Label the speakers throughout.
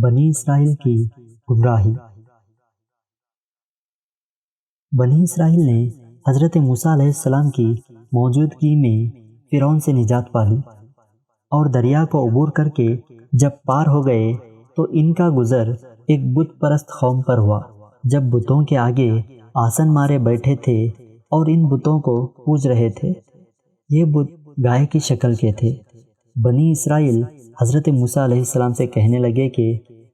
Speaker 1: بنی اسرائیل کی گمراہی۔ بنی اسرائیل نے حضرت موسیٰ علیہ السلام کی موجودگی میں فرعون سے نجات پالی اور دریا کو عبور کر کے جب پار ہو گئے تو ان کا گزر ایک بت پرست قوم پر ہوا۔ جب بتوں کے آگے آسن مارے بیٹھے تھے اور ان بتوں کو پوج رہے تھے۔ یہ بت گائے کی شکل کے تھے۔ بنی اسرائیل حضرت موسیٰ علیہ السلام سے کہنے لگے کہ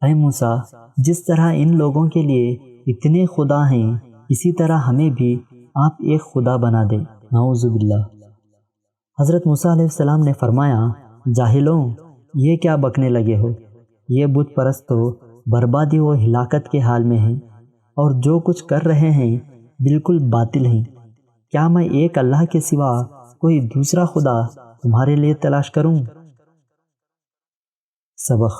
Speaker 1: اے موسیٰ، جس طرح ان لوگوں کے لیے اتنے خدا ہیں، اسی طرح ہمیں بھی آپ ایک خدا بنا دیں۔ نعوذ باللہ۔ حضرت موسیٰ علیہ السلام نے فرمایا، جاہلوں، یہ کیا بکنے لگے ہو؟ یہ بت پرست تو بربادی و ہلاکت کے حال میں ہیں اور جو کچھ کر رہے ہیں بالکل باطل ہیں۔ کیا میں ایک اللہ کے سوا کوئی دوسرا خدا تمہارے لیے تلاش کروں؟ سبق: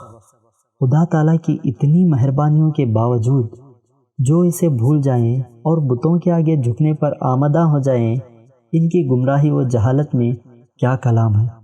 Speaker 1: خدا تعالیٰ کی اتنی مہربانیوں کے باوجود جو اسے بھول جائیں اور بتوں کے آگے جھکنے پر آمادہ ہو جائیں، ان کی گمراہی و جہالت میں کیا کلام ہے۔